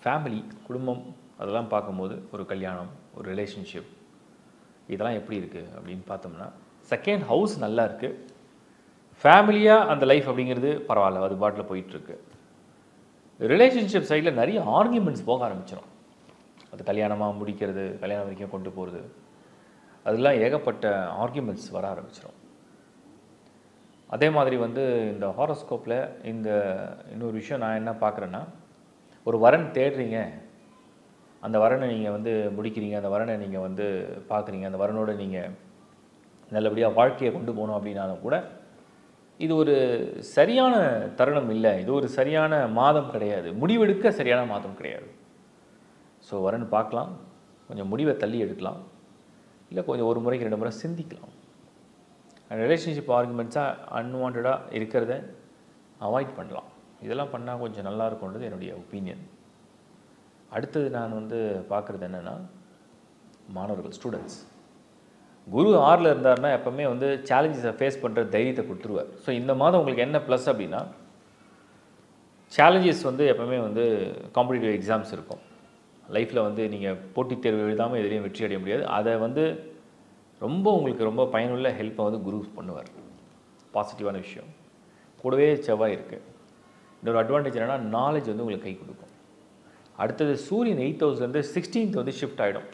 Family, குடும்பம் அதெல்லாம் பார்க்கும்போது ஒரு கல்யாணம், ஒரு ரிலேஷன்ஷிப் இதெல்லாம் எப்படி இருக்குது அப்படின்னு பார்த்தோம்னா, செகண்ட் ஹவுஸ் நல்லா இருக்குது. ஃபேமிலியாக அந்த லைஃப் அப்படிங்கிறது பரவாயில்ல, அது பாட்டில் போயிட்டுருக்கு. ரிலேஷன்ஷிப் சைடில் நிறைய ஆர்கியூமெண்ட்ஸ் போக ஆரம்பிச்சிடும். அது கல்யாணமாக முடிக்கிறது, கல்யாணம் வரைக்கும் கொண்டு போகிறது, அதெல்லாம் ஏகப்பட்ட ஆர்கியூமெண்ட்ஸ் வர ஆரம்பிச்சிடும். அதே மாதிரி இந்த ஹாரோஸ்கோப்பில் இன்னொரு விஷயம் நான் என்ன பார்க்குறேன்னா, ஒரு வரன் தேடுறீங்க, அந்த வரனை நீங்கள் முடிக்கிறீங்க, அந்த வரனை நீங்கள் பார்க்குறீங்க, அந்த வரனோட நீங்கள் நல்லபடியாக வாழ்க்கையை கொண்டு போகணும் அப்படின்னாலும் கூட இது ஒரு சரியான தருணம் இல்லை, இது ஒரு சரியான மாதம் கிடையாது, முடிவெடுக்க சரியான மாதம் கிடையாது. ஸோ வரன் பார்க்கலாம், கொஞ்சம் முடிவை தள்ளி எடுக்கலாம், இல்லை கொஞ்சம் ஒரு முறைக்கு 2 முறை சிந்திக்கலாம். ரிலேஷன்ஷிப் ஆர்குமெண்ட்ஸாக அன்வான்டாக இருக்கிறத அவாய்ட் பண்ணலாம். இதெல்லாம் பண்ணால் கொஞ்சம் நல்லா இருக்கும்ன்றது என்னுடைய ஒப்பீனியன். அடுத்தது நான் பார்க்குறது என்னென்னா, மாணவர்கள், ஸ்டூடெண்ட்ஸ். குரு 6ல் இருந்தார்னா எப்போவுமே சேலஞ்சஸை ஃபேஸ் பண்ணுற தைரியத்தை கொடுத்துருவார். ஸோ இந்த மாதம் உங்களுக்கு என்ன ப்ளஸ் அப்படின்னா, சேலஞ்சஸ் எப்போவுமே காம்படிட்டிவ் எக்ஸாம்ஸ் இருக்கும். லைஃப்பில் நீங்கள் போட்டித் தேர்வு எழுதாமல் எதுலேயும் வெற்றி அடைய முடியாது. அதை உங்களுக்கு ரொம்ப பயனுள்ள ஹெல்ப்பை குரு பண்ணுவார். பாசிட்டிவான விஷயம். கூடவே செவ்வாய் இருக்குது. இன்னொரு அட்வான்டேஜ் என்னென்னா, நாலேஜ் உங்களுக்கு கை கொடுக்கும். அடுத்தது சூரியன் 8th ஹவுஸ்லேருந்து 16th ஷிஃப்ட் ஆகிடும்.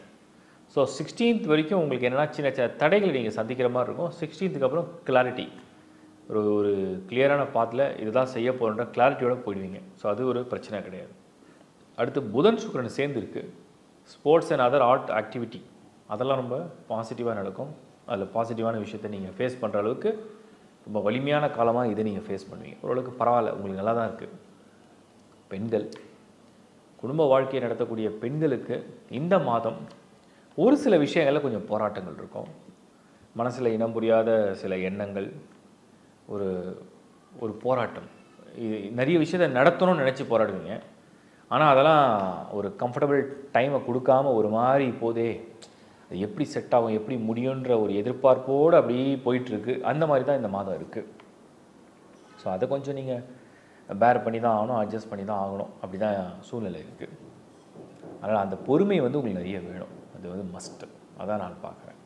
ஸோ 16th வரைக்கும் உங்களுக்கு என்னென்னா சின்ன சின்ன தடைகளை நீங்கள் சந்திக்கிற மாதிரி இருக்கும். 16th அப்புறம் கிளாரிட்டி, ஒரு கிளியரான பாத்தில் இதுதான் செய்ய போகிறன்ற கிளாரிட்டியோடு போயிடுவீங்க. ஸோ அது ஒரு பிரச்சனை கிடையாது. அடுத்து புதன் சுக்கிரன் சேர்ந்து இருக்குது. Sports and other art activity அதெல்லாம் ரொம்ப பாசிட்டிவாக நடக்கும். அதில் பாசிட்டிவான விஷயத்தை நீங்கள் ஃபேஸ் பண்ணுற அளவுக்கு ரொம்ப வலிமையான காலமாக இதை நீங்கள் ஃபேஸ் பண்ணுவீங்க. ஓரளவுக்கு பரவாயில்ல, உங்களுக்கு நல்லா தான் இருக்குது. பெண்கள், குடும்ப வாழ்க்கையை நடத்தக்கூடிய பெண்களுக்கு இந்த மாதம் ஒரு சில விஷயங்களில் கொஞ்சம் போராட்டங்கள் இருக்கும். மனசில் இனம் புரியாத சில எண்ணங்கள், ஒரு போராட்டம். நிறைய விஷயத்தை நடத்தணும்னு நினச்சி போராடுவீங்க. ஆனால் அதெல்லாம் ஒரு கம்ஃபர்டபுள் டைமை கொடுக்காமல் ஒரு மாதிரி போதே, அது எப்படி செட் ஆகும், எப்படி முடியுன்ற ஒரு எதிர்பார்ப்போடு அப்படியே போயிட்டுருக்கு. அந்த மாதிரி தான் இந்த மாதம் இருக்குது. ஸோ அதை கொஞ்சம் நீங்கள் பேர் பண்ணி தான் ஆகணும், அட்ஜஸ்ட் பண்ணி தான் ஆகணும். அப்படி தான் சூழ்நிலை இருக்குது. அதனால் அந்த பொறுமை உங்களுக்கு நிறைய வேணும். அது மஸ்ட்டு. அதான் நான் பார்க்குறேன்.